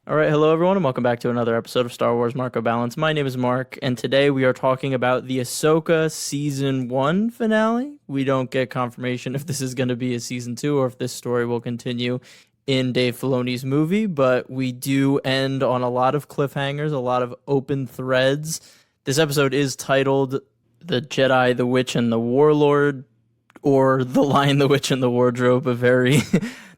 All right, hello everyone, and welcome back to another episode of Star Wars Marco Balance. My name is Mark, and today we are talking about the Ahsoka Season 1 finale. We don't get confirmation if this is going to be a Season 2 or if this story will continue in Dave Filoni's movie, but we do end on a lot of cliffhangers, a lot of open threads. This episode is titled The Jedi, the Witch, and the Warlord, or The Lion, the Witch, and the Wardrobe, a very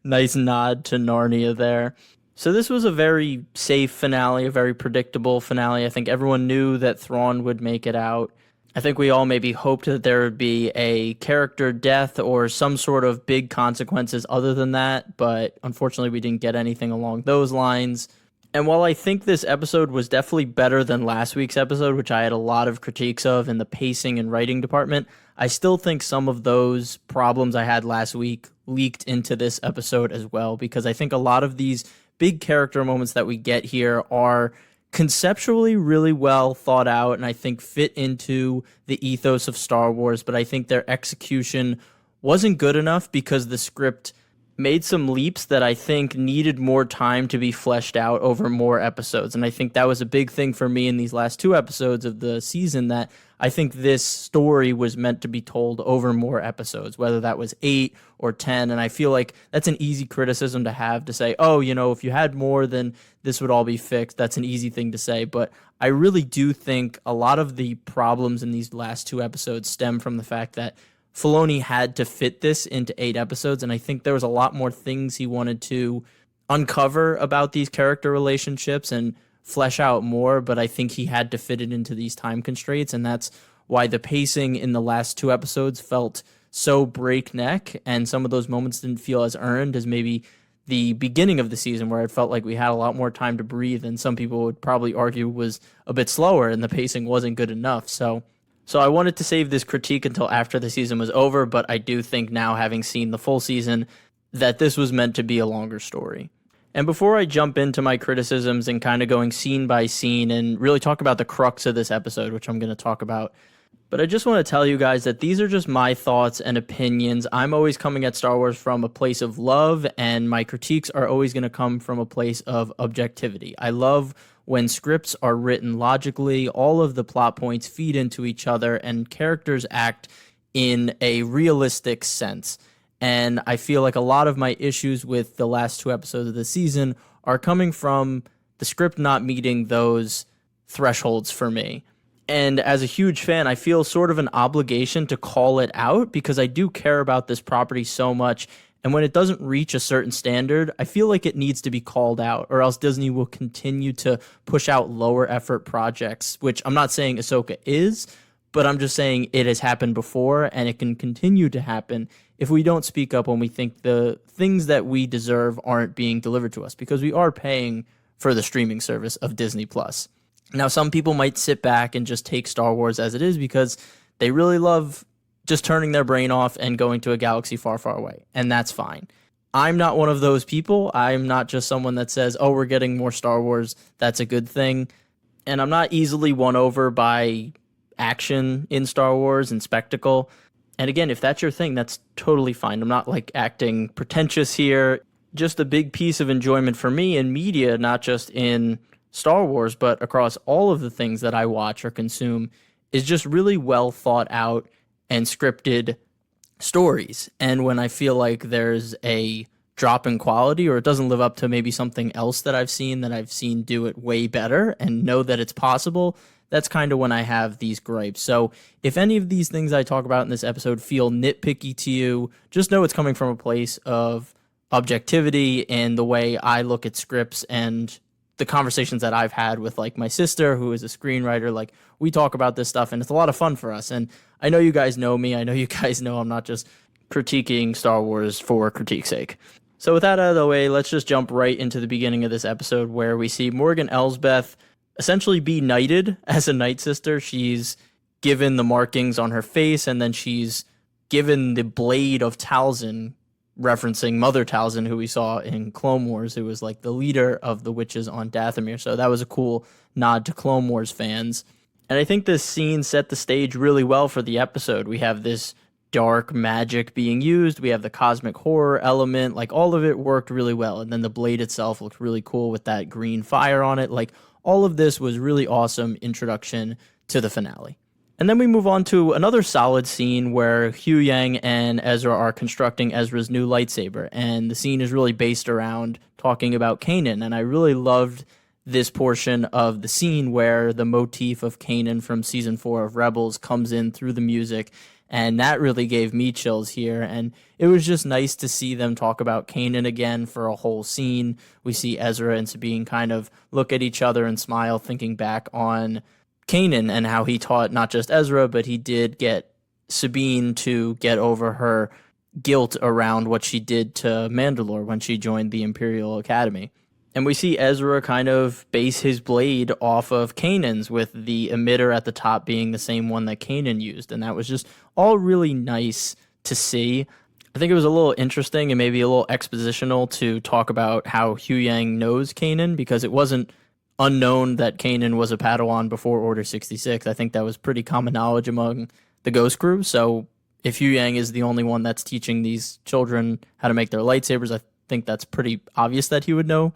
nice nod to Narnia there. So this was a very safe finale, a very predictable finale. I think everyone knew that Thrawn would make it out. I think we all maybe hoped that there would be a character death or some sort of big consequences other than that, but unfortunately we didn't get anything along those lines. And while I think this episode was definitely better than last week's episode, which I had a lot of critiques of in the pacing and writing department, I still think some of those problems I had last week leaked into this episode as well, because I think a lot of these big character moments that we get here are conceptually really well thought out and I think fit into the ethos of Star Wars, but I think their execution wasn't good enough because the script made some leaps that I think needed more time to be fleshed out over more episodes. And I think that was a big thing for me in these last two episodes of the season, that I think this story was meant to be told over more episodes, whether that was 8 or 10. And I feel like that's an easy criticism to have, to say, oh, you know, if you had more, then this would all be fixed. That's an easy thing to say. But I really do think a lot of the problems in these last two episodes stem from the fact that Filoni had to fit this into 8 episodes, and I think there was a lot more things he wanted to uncover about these character relationships and flesh out more, but I think he had to fit it into these time constraints, and that's why the pacing in the last 2 episodes felt so breakneck, and some of those moments didn't feel as earned as maybe the beginning of the season, where it felt like we had a lot more time to breathe, and some people would probably argue was a bit slower and the pacing wasn't good enough. So I wanted to save this critique until after the season was over, but I do think now, having seen the full season, that this was meant to be a longer story. And before I jump into my criticisms and kind of going scene by scene and really talk about the crux of this episode, which I'm going to talk about, but I just want to tell you guys that these are just my thoughts and opinions. I'm always coming at Star Wars from a place of love, and my critiques are always going to come from a place of objectivity. I love when scripts are written logically, all of the plot points feed into each other, and characters act in a realistic sense. And I feel like a lot of my issues with the last 2 episodes of the season are coming from the script not meeting those thresholds for me. And as a huge fan, I feel sort of an obligation to call it out because I do care about this property so much. And when it doesn't reach a certain standard, I feel like it needs to be called out, or else Disney will continue to push out lower effort projects, which I'm not saying Ahsoka is, but I'm just saying it has happened before and it can continue to happen if we don't speak up when we think the things that we deserve aren't being delivered to us, because we are paying for the streaming service of Disney Plus. Now, some people might sit back and just take Star Wars as it is because they really love just turning their brain off and going to a galaxy far, far away. And that's fine. I'm not one of those people. I'm not just someone that says, oh, we're getting more Star Wars, that's a good thing. And I'm not easily won over by action in Star Wars and spectacle. And again, if that's your thing, that's totally fine. I'm not like acting pretentious here. Just a big piece of enjoyment for me in media, not just in Star Wars, but across all of the things that I watch or consume, is just really well thought out and scripted stories. And when I feel like there's a drop in quality, or it doesn't live up to maybe something else that I've seen do it way better and know that it's possible, that's kind of when I have these gripes. So if any of these things I talk about in this episode feel nitpicky to you, just know it's coming from a place of objectivity in the way I look at scripts and the conversations that I've had with like my sister, who is a screenwriter. Like, we talk about this stuff and it's a lot of fun for us. And I know you guys know me. I know you guys know I'm not just critiquing Star Wars for critique's sake. So with that out of the way, let's just jump right into the beginning of this episode, where we see Morgan Elsbeth essentially be knighted as a Night Sister. She's given the markings on her face, and then she's given the blade of Talzin, referencing Mother Talzin, who we saw in Clone Wars, who was like the leader of the witches on Dathomir. So that was a cool nod to Clone Wars fans. And I think this scene set the stage really well for the episode. We have this dark magic being used. We have the cosmic horror element. Like, all of it worked really well. And then the blade itself looked really cool with that green fire on it. Like, all of this was really awesome introduction to the finale. And then we move on to another solid scene where Huyang and Ezra are constructing Ezra's new lightsaber. And the scene is really based around talking about Kanan. And I really loved this portion of the scene where the motif of Kanan from season 4 of Rebels comes in through the music. And that really gave me chills here. And it was just nice to see them talk about Kanan again for a whole scene. We see Ezra and Sabine kind of look at each other and smile, thinking back on Kanan and how he taught not just Ezra, but he did get Sabine to get over her guilt around what she did to Mandalore when she joined the Imperial Academy. And we see Ezra kind of base his blade off of Kanan's, with the emitter at the top being the same one that Kanan used. And that was just all really nice to see. I think it was a little interesting and maybe a little expositional to talk about how Huyang knows Kanan, because it wasn't unknown that Kanan was a Padawan before Order 66. I think that was pretty common knowledge among the Ghost Crew. So if Huyang is the only one that's teaching these children how to make their lightsabers, I think that's pretty obvious that he would know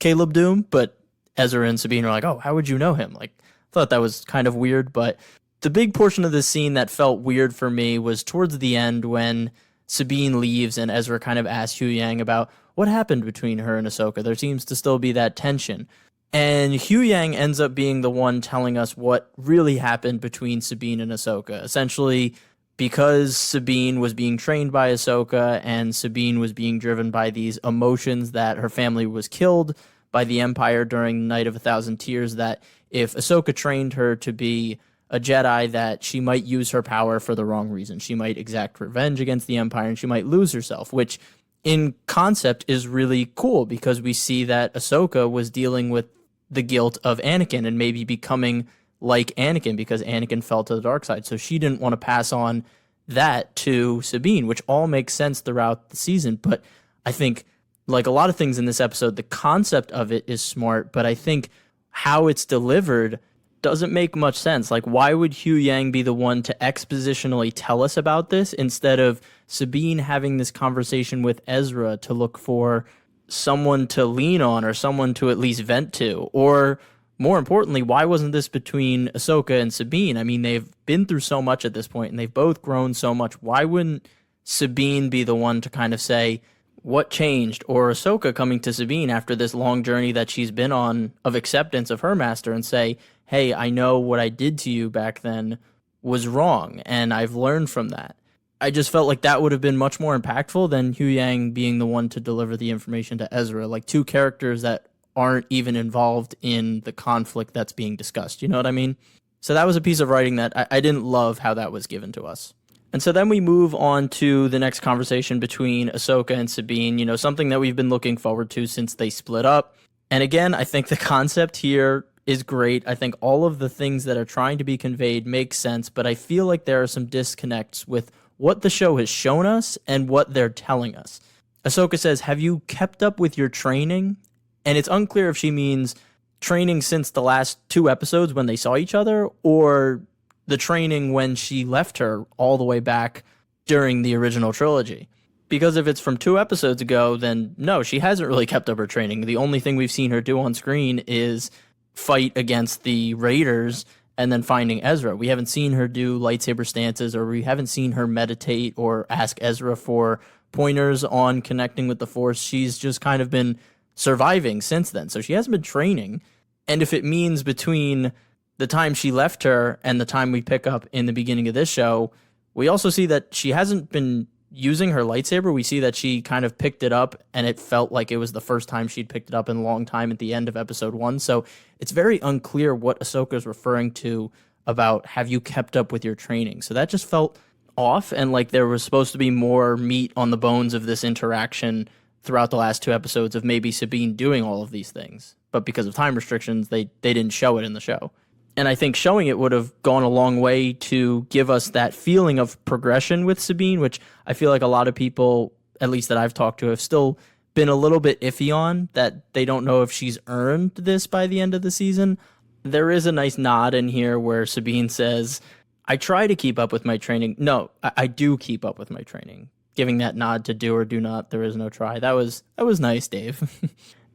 Caleb Doom. But Ezra and Sabine are like, oh, how would you know him? Like, I thought that was kind of weird. But the big portion of this scene that felt weird for me was towards the end when Sabine leaves and Ezra kind of asks Huyang about what happened between her and Ahsoka. There seems to still be that tension. And Huyang ends up being the one telling us what really happened between Sabine and Ahsoka. Essentially, because Sabine was being trained by Ahsoka and Sabine was being driven by these emotions that her family was killed by the Empire during the Night of 1,000 Tears, that if Ahsoka trained her to be a Jedi, that she might use her power for the wrong reason. She might exact revenge against the Empire and she might lose herself, which in concept is really cool because we see that Ahsoka was dealing with the guilt of Anakin and maybe becoming like Anakin because Anakin fell to the dark side. So she didn't want to pass on that to Sabine, which all makes sense throughout the season. But I think, like a lot of things in this episode, the concept of it is smart, but I think how it's delivered doesn't make much sense. Like, why would Huyang be the one to expositionally tell us about this instead of Sabine having this conversation with Ezra to look for someone to lean on or someone to at least vent to? Or more importantly, why wasn't this between Ahsoka and Sabine? I mean, they've been through so much at this point and they've both grown so much. Why wouldn't Sabine be the one to kind of say what changed? Or Ahsoka coming to Sabine after this long journey that she's been on of acceptance of her master and say, hey, I know what I did to you back then was wrong and I've learned from that. I just felt like that would have been much more impactful than Huyang being the one to deliver the information to Ezra, like two characters that aren't even involved in the conflict that's being discussed. You know what I mean? So that was a piece of writing that I didn't love how that was given to us. And so then we move on to the next conversation between Ahsoka and Sabine, you know, something that we've been looking forward to since they split up. And again, I think the concept here is great. I think all of the things that are trying to be conveyed make sense, but I feel like there are some disconnects with what the show has shown us and what they're telling us. Ahsoka says, have you kept up with your training? And it's unclear if she means training since the last 2 episodes when they saw each other, or the training when she left her all the way back during the original trilogy. Because if it's from 2 episodes ago, then no, she hasn't really kept up her training. The only thing we've seen her do on screen is fight against the Raiders and then finding Ezra. We haven't seen her do lightsaber stances, or we haven't seen her meditate or ask Ezra for pointers on connecting with the Force. She's just kind of been surviving since then. So she hasn't been training. And if it means between the time she left her and the time we pick up in the beginning of this show, we also see that she hasn't been using her lightsaber. We see that she kind of picked it up and it felt like it was the first time she'd picked it up in a long time at the end of episode 1. So it's very unclear what Ahsoka is referring to about have you kept up with your training. So that just felt off, and like there was supposed to be more meat on the bones of this interaction throughout the last 2 episodes of maybe Sabine doing all of these things. But because of time restrictions, they didn't show it in the show. And I think showing it would have gone a long way to give us that feeling of progression with Sabine, which I feel like a lot of people, at least that I've talked to, have still been a little bit iffy on, that they don't know if she's earned this by the end of the season. There is a nice nod in here where Sabine says, I try to keep up with my training. No, I do keep up with my training. Giving that nod to do or do not, there is no try. That was nice, Dave.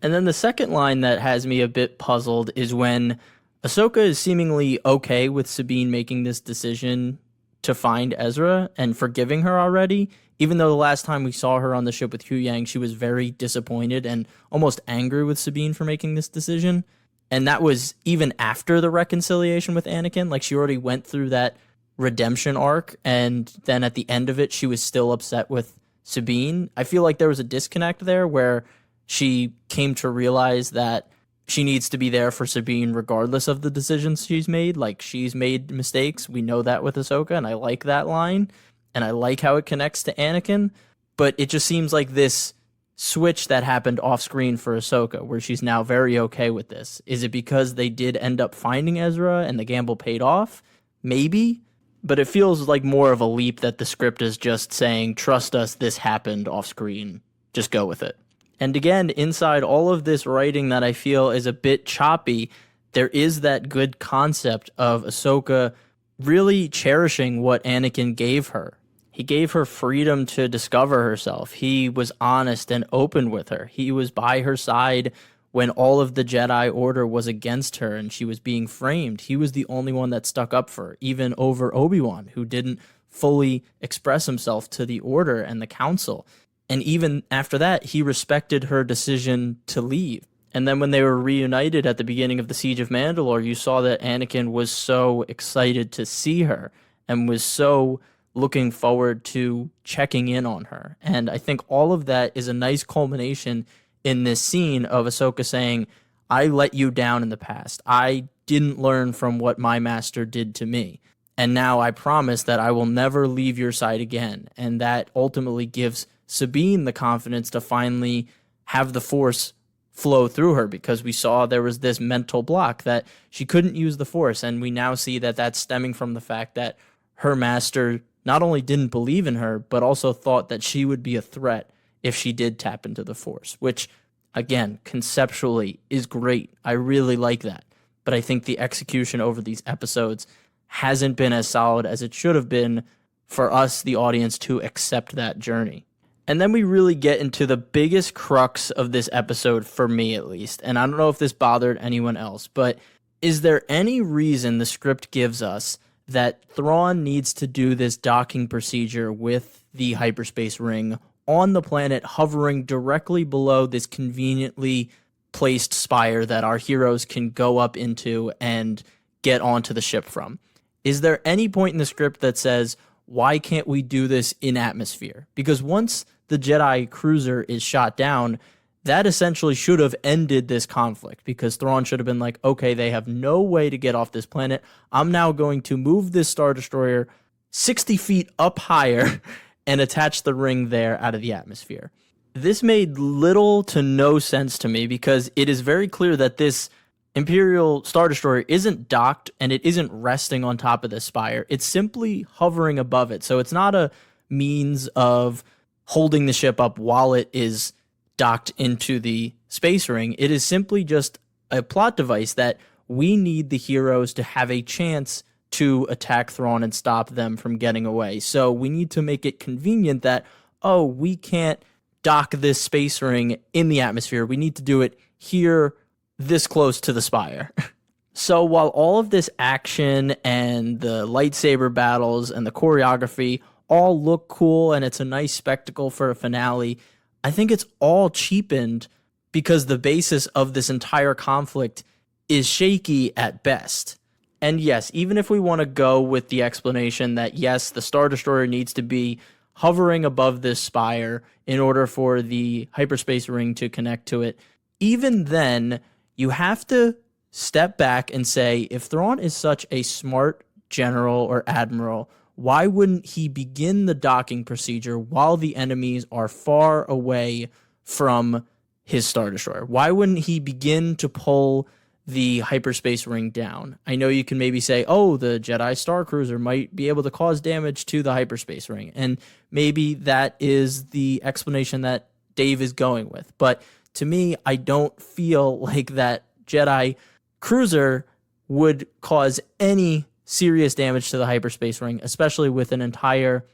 And then the second line that has me a bit puzzled is when Ahsoka is seemingly okay with Sabine making this decision to find Ezra and forgiving her already, even though the last time we saw her on the ship with Huyang, she was very disappointed and almost angry with Sabine for making this decision. And that was even after the reconciliation with Anakin. Like, she already went through that redemption arc, and then at the end of it, she was still upset with Sabine. I feel like there was a disconnect there where she came to realize that she needs to be there for Sabine regardless of the decisions she's made. Like, she's made mistakes. We know that with Ahsoka, and I like that line, and I like how it connects to Anakin. But it just seems like this switch that happened off screen for Ahsoka, where she's now very okay with this. Is it because they did end up finding Ezra and the gamble paid off? Maybe. But it feels like more of a leap that the script is just saying, trust us, this happened off screen. Just go with it. And again, inside all of this writing that I feel is a bit choppy, there is that good concept of Ahsoka really cherishing what Anakin gave her. He gave her freedom to discover herself. He was honest and open with her. He was by her side when all of the Jedi Order was against her and she was being framed. He was the only one that stuck up for her, even over Obi-Wan, who didn't fully express himself to the Order and the Council. And even after that, he respected her decision to leave. And then when they were reunited at the beginning of the Siege of Mandalore, you saw that Anakin was so excited to see her and was so looking forward to checking in on her. And I think all of that is a nice culmination in this scene of Ahsoka saying, I let you down in the past. I didn't learn from what my master did to me. And now I promise that I will never leave your side again. And that ultimately gives Sabine the confidence to finally have the Force flow through her, because we saw there was this mental block that she couldn't use the Force. And we now see that that's stemming from the fact that her master not only didn't believe in her, but also thought that she would be a threat if she did tap into the Force, which, again, conceptually is great. I really like that. But I think the execution over these episodes hasn't been as solid as it should have been for us, the audience, to accept that journey. And then we really get into the biggest crux of this episode, for me at least. And I don't know if this bothered anyone else, but is there any reason the script gives us that Thrawn needs to do this docking procedure with the hyperspace ring on the planet, hovering directly below this conveniently placed spire that our heroes can go up into and get onto the ship from? Is there any point in the script that says, why can't we do this in atmosphere? Because once the Jedi cruiser is shot down, that essentially should have ended this conflict, because Thrawn should have been like, okay, they have no way to get off this planet. I'm now going to move this Star Destroyer 60 feet up higher and attach the ring there out of the atmosphere. This made little to no sense to me, because it is very clear that this Imperial Star Destroyer isn't docked and it isn't resting on top of the spire. It's simply hovering above it. So it's not a means of holding the ship up while it is docked into the space ring. It is simply just a plot device that we need the heroes to have a chance to attack Thrawn and stop them from getting away. So we need to make it convenient that, oh, we can't dock this space ring in the atmosphere. We need to do it here, this close to the spire. So while all of this action and the lightsaber battles and the choreography all look cool and it's a nice spectacle for a finale, I think it's all cheapened because the basis of this entire conflict is shaky at best. And yes, even if we want to go with the explanation that yes, the Star Destroyer needs to be hovering above this spire in order for the hyperspace ring to connect to it, even then, you have to step back and say, if Thrawn is such a smart general or admiral, why wouldn't he begin the docking procedure while the enemies are far away from his Star Destroyer? Why wouldn't he begin to pull the hyperspace ring down? I know you can maybe say, oh, the Jedi Star Cruiser might be able to cause damage to the hyperspace ring. And maybe that is the explanation that Dave is going with. But to me, I don't feel like that Jedi Cruiser would cause any serious damage to the hyperspace ring, especially with an entire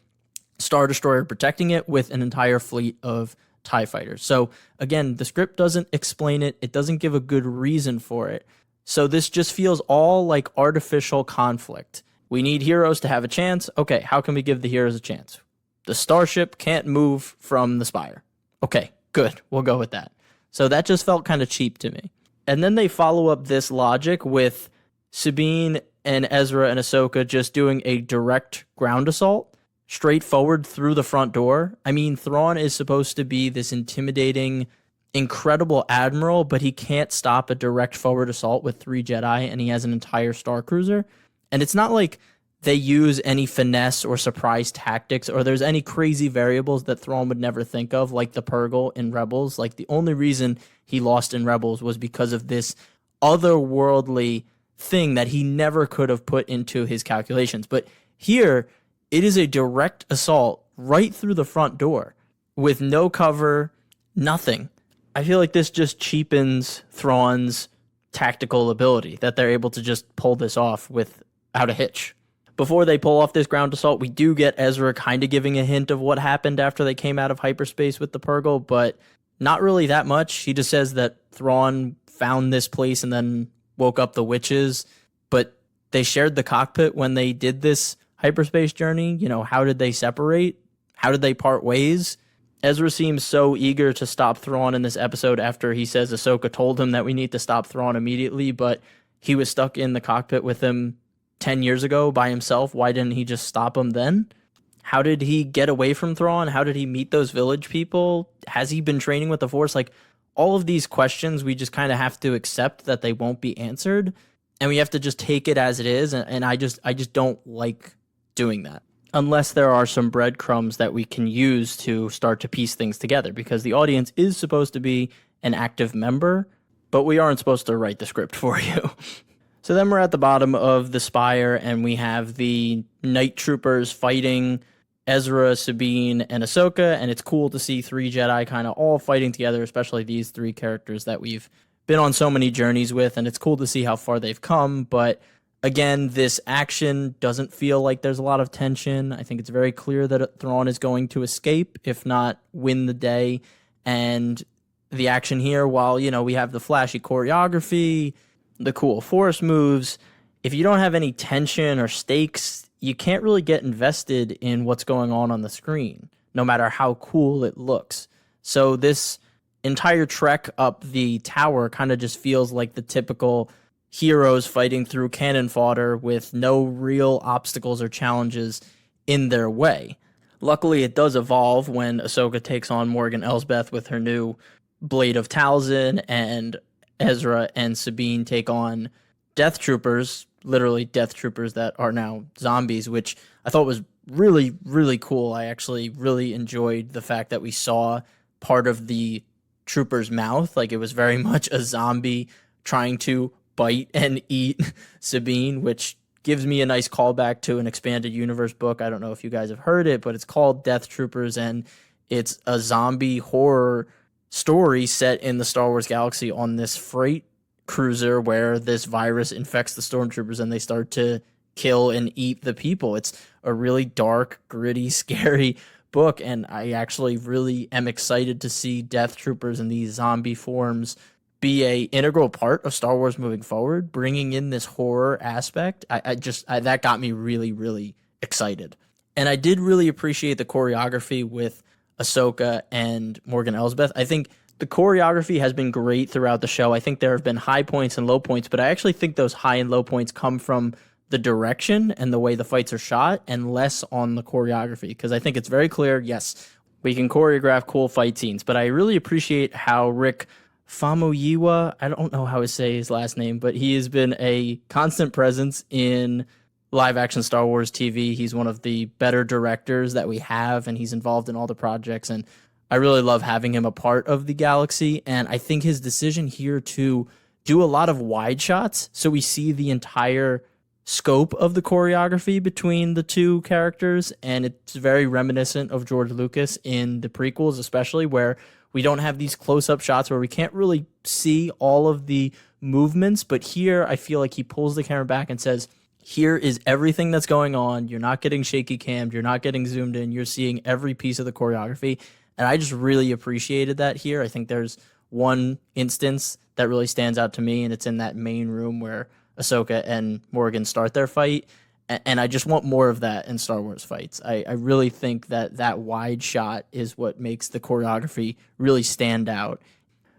Star Destroyer protecting it with an entire fleet of TIE fighters. So again, the script doesn't explain it. It doesn't give a good reason for it. So this just feels all like artificial conflict. We need heroes to have a chance. Okay, how can we give the heroes a chance? The starship can't move from the spire. Okay, good. We'll go with that. So that just felt kind of cheap to me. And then they follow up this logic with Sabine and Ezra and Ahsoka just doing a direct ground assault straight forward through the front door. I mean, Thrawn is supposed to be this intimidating, incredible admiral, but he can't stop a direct forward assault with 3 Jedi, and he has an entire Star Cruiser. And it's not like they use any finesse or surprise tactics, or there's any crazy variables that Thrawn would never think of, like the Purrgil in Rebels. Like, the only reason he lost in Rebels was because of this otherworldly thing that he never could have put into his calculations. But here, it is a direct assault right through the front door with no cover, nothing. I feel like this just cheapens Thrawn's tactical ability, that they're able to just pull this off without a hitch. Before they pull off this ground assault, we do get Ezra kind of giving a hint of what happened after they came out of hyperspace with the Purrgil, but not really that much. He just says that Thrawn found this place and then woke up the witches, but they shared the cockpit when they did this hyperspace journey. You know, how did they separate? How did they part ways? Ezra seems so eager to stop Thrawn in this episode after he says Ahsoka told him that we need to stop Thrawn immediately, but he was stuck in the cockpit with him 10 years ago by himself. Why didn't he just stop him then? How did he get away from Thrawn? How did he meet those village people? Has he been training with the Force? Like, all of these questions, we just kind of have to accept that they won't be answered, and we have to just take it as it is, and I just don't like doing that. Unless there are some breadcrumbs that we can use to start to piece things together, because the audience is supposed to be an active member, but we aren't supposed to write the script for you. So then we're at the bottom of the spire, and we have the night troopers fighting Ezra, Sabine, and Ahsoka, and it's cool to see 3 Jedi kind of all fighting together, especially these 3 characters that we've been on so many journeys with, and it's cool to see how far they've come, but again, this action doesn't feel like there's a lot of tension. I think it's very clear that Thrawn is going to escape, if not win the day, and the action here, while, you know, we have the flashy choreography, the cool Force moves, if you don't have any tension or stakes, you can't really get invested in what's going on the screen, no matter how cool it looks. So this entire trek up the tower kind of just feels like the typical heroes fighting through cannon fodder with no real obstacles or challenges in their way. Luckily, it does evolve when Ahsoka takes on Morgan Elsbeth with her new Blade of Talzin, and Ezra and Sabine take on Death Troopers, literally Death Troopers that are now zombies, which I thought was really, really cool. I actually really enjoyed the fact that we saw part of the trooper's mouth. Like, it was very much a zombie trying to bite and eat Sabine, which gives me a nice callback to an expanded universe book. I don't know if you guys have heard it, but it's called Death Troopers, and it's a zombie horror story set in the Star Wars galaxy on this freight cruiser where this virus infects the stormtroopers and they start to kill and eat the people. It's a really dark, gritty, scary book, and I actually really am excited to see Death Troopers in these zombie forms be a integral part of Star Wars moving forward, bringing in this horror aspect. I that got me really, really excited. And I did really appreciate the choreography with Ahsoka and Morgan Elsbeth. I think the choreography has been great throughout the show. I think there have been high points and low points, but I actually think those high and low points come from the direction and the way the fights are shot, and less on the choreography, because I think it's very clear, yes, we can choreograph cool fight scenes, but I really appreciate how Rick Famuyiwa, I don't know how to say his last name, but he has been a constant presence in live action Star Wars TV. He's one of the better directors that we have, and he's involved in all the projects, and I really love having him a part of the galaxy. And I think his decision here to do a lot of wide shots, so we see the entire scope of the choreography between the 2 characters, and it's very reminiscent of George Lucas in the prequels, especially, where we don't have these close-up shots where we can't really see all of the movements. But here I feel like he pulls the camera back and says, Here is everything that's going on. You're not getting shaky cammed. You're not getting zoomed in. You're seeing every piece of the choreography. And I just really appreciated that here. I think there's one instance that really stands out to me, and it's in that main room where Ahsoka and Morgan start their fight. And I just want more of that in Star Wars fights. I really think that wide shot is what makes the choreography really stand out.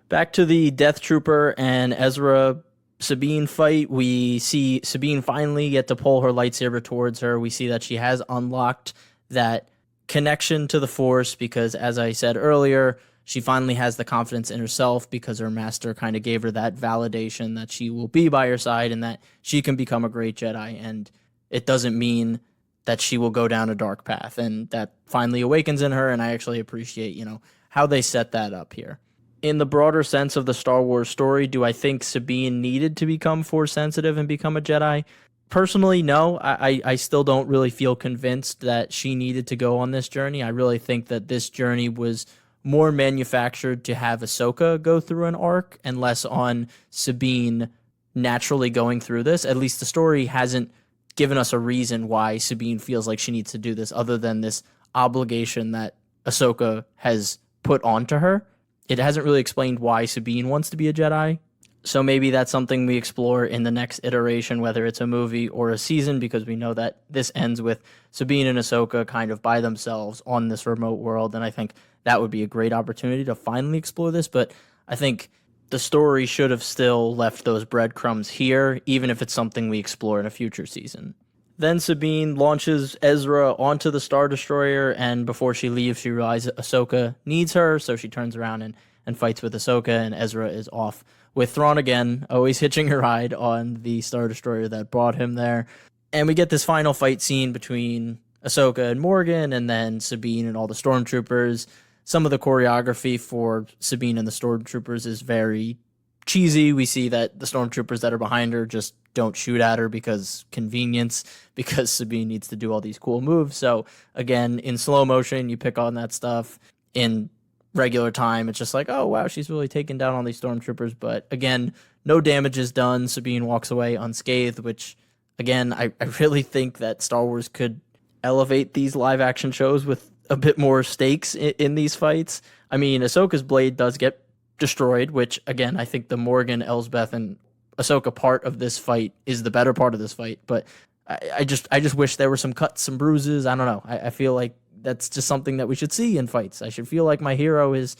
Back to the Death Trooper and Ezra Sabine fight, we see Sabine finally get to pull her lightsaber towards her. We see that she has unlocked that connection to the Force because, as I said earlier, she finally has the confidence in herself because her master kind of gave her that validation that she will be by her side and that she can become a great Jedi. And it doesn't mean that she will go down a dark path. And that finally awakens in her, and I actually appreciate, how they set that up here. In the broader sense of the Star Wars story, do I think Sabine needed to become Force sensitive and become a Jedi? Personally, no. I still don't really feel convinced that she needed to go on this journey. I really think that this journey was more manufactured to have Ahsoka go through an arc and less on Sabine naturally going through this. At least the story hasn't given us a reason why Sabine feels like she needs to do this other than this obligation that Ahsoka has put onto her. It hasn't really explained why Sabine wants to be a Jedi. So maybe that's something we explore in the next iteration, whether it's a movie or a season, because we know that this ends with Sabine and Ahsoka kind of by themselves on this remote world. And I think that would be a great opportunity to finally explore this. But I think the story should have still left those breadcrumbs here, even if it's something we explore in a future season. Then Sabine launches Ezra onto the Star Destroyer, and before she leaves, she realizes Ahsoka needs her, so she turns around and fights with Ahsoka, and Ezra is off with Thrawn again, always hitching a ride on the Star Destroyer that brought him there. And we get this final fight scene between Ahsoka and Morgan, and then Sabine and all the stormtroopers. Some of the choreography for Sabine and the stormtroopers is very cheesy. We see that the stormtroopers that are behind her just don't shoot at her because convenience, because Sabine needs to do all these cool moves. So again, in slow motion, you pick on that stuff. In regular time, it's just like, oh wow, she's really taking down all these stormtroopers. But again, no damage is done. Sabine walks away unscathed, which again, I really think that Star Wars could elevate these live action shows with a bit more stakes in these fights. I mean, Ahsoka's blade does get destroyed, which again, I think the Morgan, Elsbeth, and Ahsoka part of this fight is the better part of this fight. But I just wish there were some cuts, some bruises. I don't know. I feel like that's just something that we should see in fights. I should feel like my hero is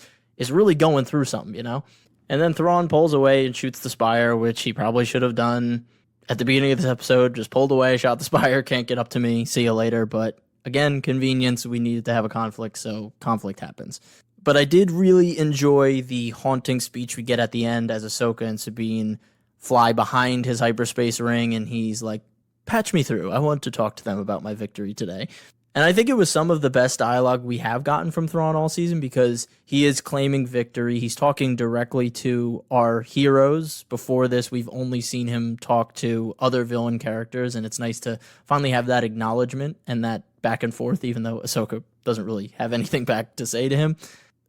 really going through something, And then Thrawn pulls away and shoots the Spire, which he probably should have done at the beginning of this episode. Just pulled away, shot the Spire, can't get up to me, see you later. But again, convenience, we needed to have a conflict, so conflict happens. But I did really enjoy the haunting speech we get at the end as Ahsoka and Sabine fly behind his hyperspace ring, and he's like, patch me through. I want to talk to them about my victory today. And I think it was some of the best dialogue we have gotten from Thrawn all season because he is claiming victory. He's talking directly to our heroes. Before this, we've only seen him talk to other villain characters, and it's nice to finally have that acknowledgement and that back and forth, even though Ahsoka doesn't really have anything back to say to him.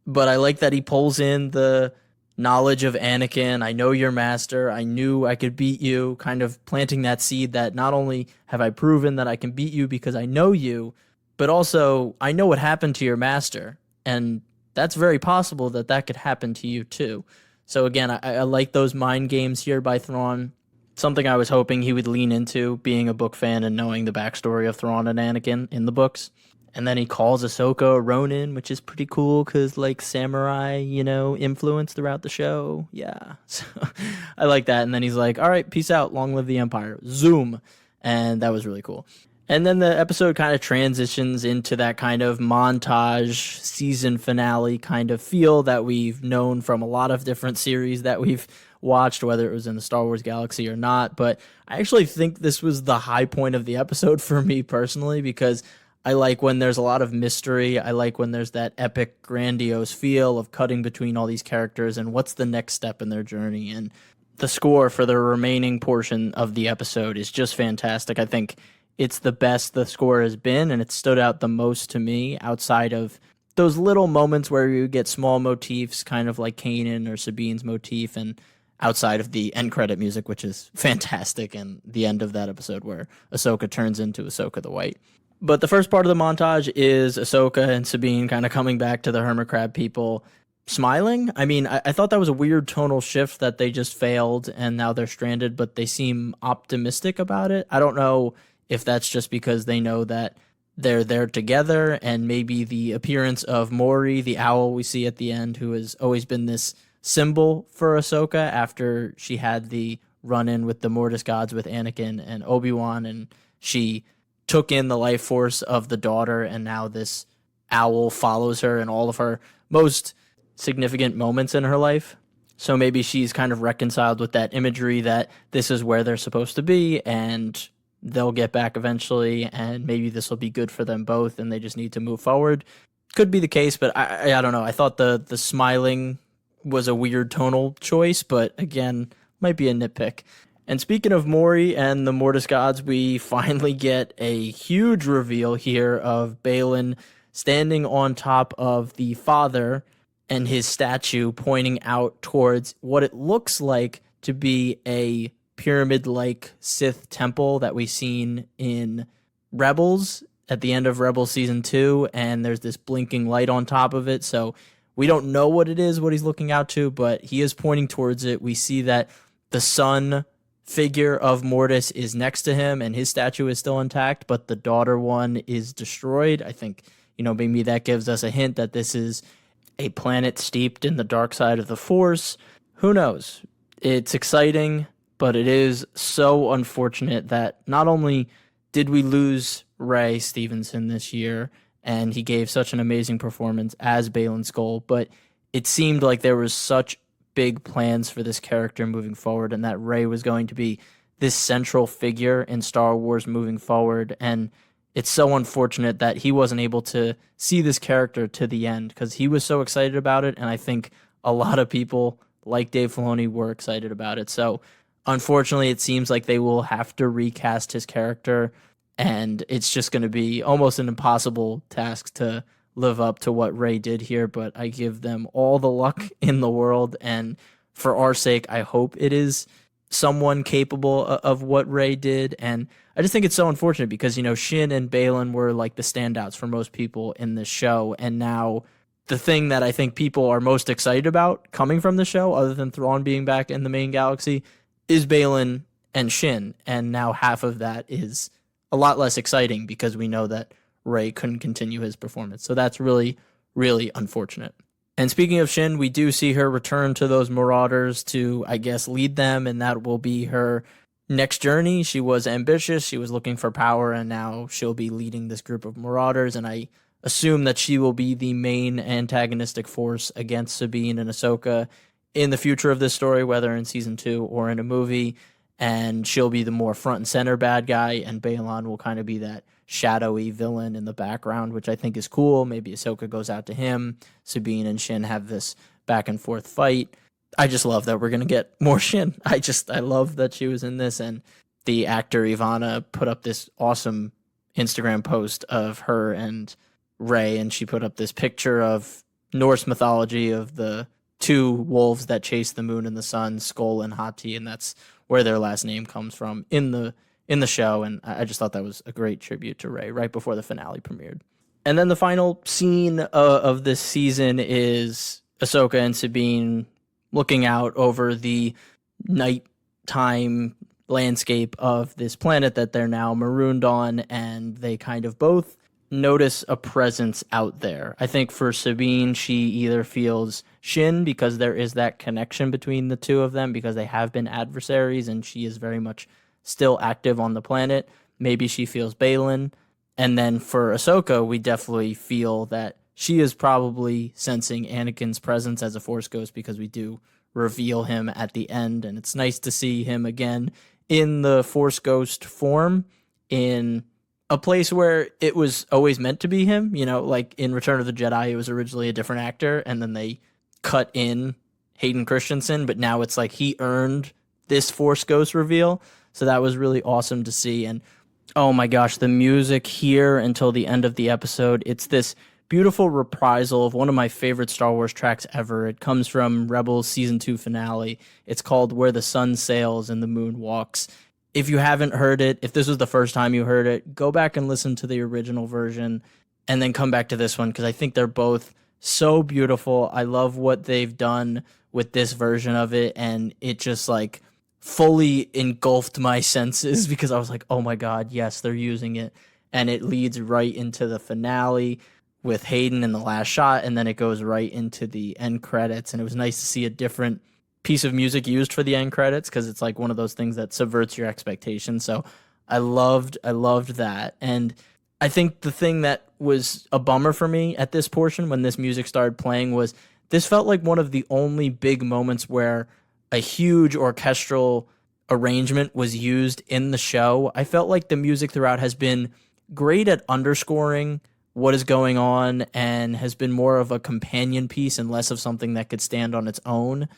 But I like that he pulls in the knowledge of Anakin. I know your master. I knew I could beat you, kind of planting that seed that not only have I proven that I can beat you because I know you, but also I know what happened to your master. And that's very possible that could happen to you too. So again, I like those mind games here by Thrawn. Something I was hoping he would lean into, being a book fan and knowing the backstory of Thrawn and Anakin in the books. And then he calls Ahsoka a Ronin, which is pretty cool because, like, samurai, influence throughout the show. Yeah. So I like that. And then he's like, all right, peace out. Long live the Empire. Zoom. And that was really cool. And then the episode kind of transitions into that kind of montage season finale kind of feel that we've known from a lot of different series that we've watched, whether it was in the Star Wars galaxy or not. But I actually think this was the high point of the episode for me personally because I like when there's a lot of mystery. I like when there's that epic, grandiose feel of cutting between all these characters and what's the next step in their journey. And the score for the remaining portion of the episode is just fantastic. I think it's the best the score has been, and it stood out the most to me outside of those little moments where you get small motifs, kind of like Kanan or Sabine's motif, and outside of the end credit music, which is fantastic, and the end of that episode where Ahsoka turns into Ahsoka the White. But the first part of the montage is Ahsoka and Sabine kind of coming back to the hermit crab people, smiling. I mean, I thought that was a weird tonal shift that they just failed and now they're stranded, but they seem optimistic about it. I don't know if that's just because they know that they're there together, and maybe the appearance of Mori, the owl we see at the end, who has always been this symbol for Ahsoka after she had the run-in with the Mortis gods with Anakin and Obi-Wan, and she took in the life force of the daughter, and now this owl follows her in all of her most significant moments in her life. So maybe she's kind of reconciled with that imagery that this is where they're supposed to be, and they'll get back eventually, and maybe this will be good for them both, and they just need to move forward. Could be the case, but I don't know. I thought the smiling was a weird tonal choice, but again, might be a nitpick. And speaking of Mori and the Mortis gods, we finally get a huge reveal here of Baylan standing on top of the father and his statue, pointing out towards what it looks like to be a pyramid-like Sith temple that we've seen in Rebels at the end of Rebels Season 2, and there's this blinking light on top of it, so we don't know what it is, what he's looking out to, but he is pointing towards it. We see that the son figure of Mortis is next to him, and his statue is still intact, but the daughter one is destroyed. I think, maybe that gives us a hint that this is a planet steeped in the dark side of the Force. Who knows? It's exciting, but it is so unfortunate that not only did we lose Ray Stevenson this year, and he gave such an amazing performance as Baylan Skoll, but it seemed like there was such big plans for this character moving forward, and that Rey was going to be this central figure in Star Wars moving forward, and it's so unfortunate that he wasn't able to see this character to the end, because he was so excited about it, and I think a lot of people, like Dave Filoni, were excited about it. So unfortunately, it seems like they will have to recast his character, and it's just going to be almost an impossible task to live up to what Rey did here, but I give them all the luck in the world, and for our sake, I hope it is someone capable of what Rey did. And I just think it's so unfortunate because, Shin and Baylan were like the standouts for most people in this show, and now the thing that I think people are most excited about coming from the show, other than Thrawn being back in the main galaxy, is Baylan and Shin, and now half of that is a lot less exciting because we know that Rey couldn't continue his performance. So that's really, really unfortunate. And speaking of Shin, we do see her return to those Marauders to, I guess, lead them, and that will be her next journey. She was ambitious, she was looking for power, and now she'll be leading this group of Marauders, and I assume that she will be the main antagonistic force against Sabine and Ahsoka in the future of this story, whether in Season 2 or in a movie, and she'll be the more front and center bad guy, and Baylan will kind of be that shadowy villain in the background, which I think is cool. Maybe Ahsoka goes out to him. Sabine and Shin have this back and forth fight. I just love that we're going to get more Shin. I love that she was in this, and the actor Ivana put up this awesome Instagram post of her and Rey, and she put up this picture of Norse mythology of the two wolves that chase the moon and the sun, Skoll and Hati, and that's where their last name comes from in the show, and I just thought that was a great tribute to Rey right before the finale premiered. And then the final scene of this season is Ahsoka and Sabine looking out over the nighttime landscape of this planet that they're now marooned on, and they kind of both notice a presence out there. I think for Sabine, she either feels Shin because there is that connection between the two of them because they have been adversaries and she is very much still active on the planet. Maybe she feels Baylan. And then for Ahsoka, we definitely feel that she is probably sensing Anakin's presence as a Force ghost because we do reveal him at the end, and it's nice to see him again in the Force ghost form in a place where it was always meant to be him, like in Return of the Jedi, it was originally a different actor, and then they cut in Hayden Christensen, but now it's like he earned this Force Ghost reveal, so that was really awesome to see. And oh my gosh, the music here until the end of the episode, it's this beautiful reprisal of one of my favorite Star Wars tracks ever. It comes from Rebels Season 2 finale. It's called Where the Sun Sails and the Moon Walks. If you haven't heard it, if this was the first time you heard it, go back and listen to the original version and then come back to this one, because I think they're both so beautiful. I love what they've done with this version of it, and it just like fully engulfed my senses because I was like, oh my God, yes, they're using it. And it leads right into the finale with Hayden in the last shot, and then it goes right into the end credits. And it was nice to see a different piece of music used for the end credits, because it's like one of those things that subverts your expectations. So I loved that. And I think the thing that was a bummer for me at this portion when this music started playing was this felt like one of the only big moments where a huge orchestral arrangement was used in the show. I felt like the music throughout has been great at underscoring what is going on and has been more of a companion piece and less of something that could stand on its own.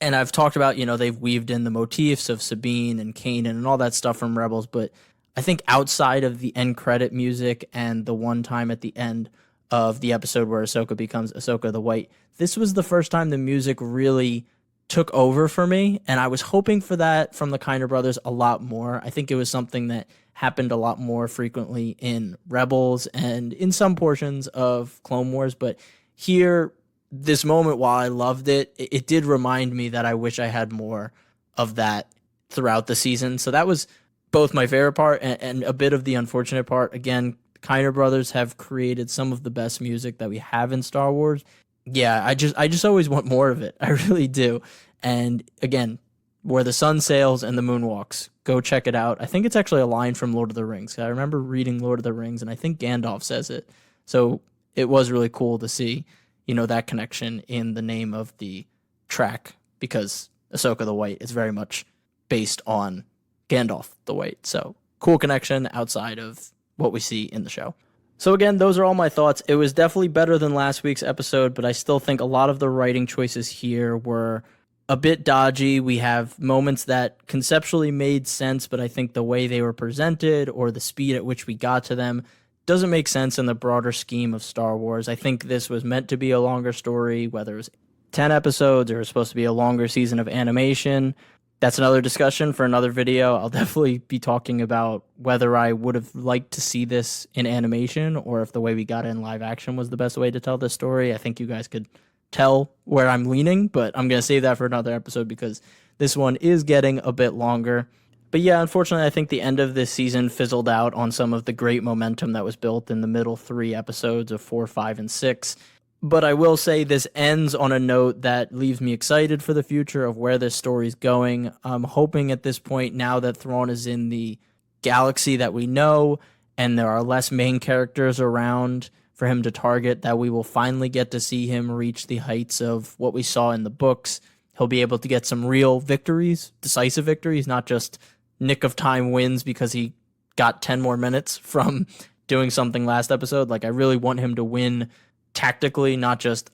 And I've talked about, they've weaved in the motifs of Sabine and Kanan and all that stuff from Rebels, but I think outside of the end credit music and the one time at the end of the episode where Ahsoka becomes Ahsoka the White, this was the first time the music really took over for me, and I was hoping for that from the Kiner brothers a lot more. I think it was something that happened a lot more frequently in Rebels and in some portions of Clone Wars, but here, this moment, while I loved it, it did remind me that I wish I had more of that throughout the season. So that was both my favorite part and a bit of the unfortunate part. Again, Kiner brothers have created some of the best music that we have in Star Wars. Yeah, I just always want more of it. I really do. And again, Where the Sun Sails and the Moon Walks, go check it out. I think it's actually a line from Lord of the Rings. I remember reading Lord of the Rings, and I think Gandalf says it. So it was really cool to see, that connection in the name of the track, because Ahsoka the White is very much based on Gandalf the White. So cool connection outside of what we see in the show. So again, those are all my thoughts. It was definitely better than last week's episode, but I still think a lot of the writing choices here were a bit dodgy. We have moments that conceptually made sense, but I think the way they were presented or the speed at which we got to them doesn't make sense in the broader scheme of Star Wars. I think this was meant to be a longer story, whether it was 10 episodes or it was supposed to be a longer season of animation. That's another discussion for another video. I'll definitely be talking about whether I would have liked to see this in animation or if the way we got it in live action was the best way to tell this story. I think you guys could tell where I'm leaning, but I'm going to save that for another episode because this one is getting a bit longer. But yeah, unfortunately, I think the end of this season fizzled out on some of the great momentum that was built in the middle 3 episodes of 4, 5, and 6. But I will say this ends on a note that leaves me excited for the future of where this story's going. I'm hoping at this point, now that Thrawn is in the galaxy that we know and there are less main characters around for him to target, that we will finally get to see him reach the heights of what we saw in the books. He'll be able to get some real victories, decisive victories, not just nick of time wins because he got 10 more minutes from doing something last episode. Like, I really want him to win tactically, not just,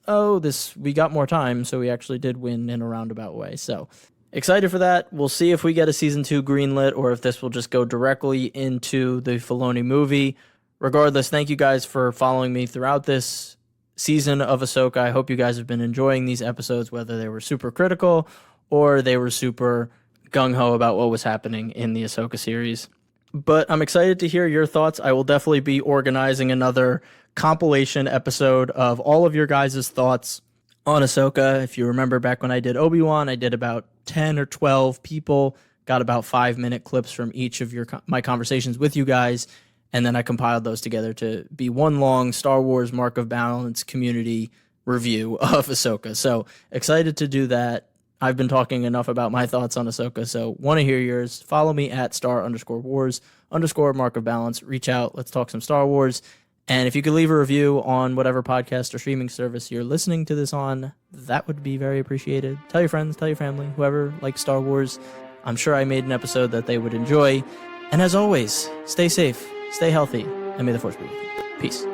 we got more time, so we actually did win in a roundabout way. So excited for that. We'll see if we get a season 2 greenlit or if this will just go directly into the Filoni movie. Regardless, thank you guys for following me throughout this season of Ahsoka. I hope you guys have been enjoying these episodes, whether they were super critical or they were super gung-ho about what was happening in the Ahsoka series. But I'm excited to hear your thoughts. I will definitely be organizing another compilation episode of all of your guys' thoughts on Ahsoka. If you remember back when I did Obi-Wan, I did about 10 or 12 people, got about 5-minute clips from each of my conversations with you guys, and then I compiled those together to be one long Star Wars Mark of Balance community review of Ahsoka. So excited to do that. I've been talking enough about my thoughts on Ahsoka, so want to hear yours. Follow me at @star_wars_Mark of Balance. Reach out. Let's talk some Star Wars. And if you could leave a review on whatever podcast or streaming service you're listening to this on, that would be very appreciated. Tell your friends, tell your family, whoever likes Star Wars. I'm sure I made an episode that they would enjoy. And as always, stay safe, stay healthy, and may the Force be with you. Peace.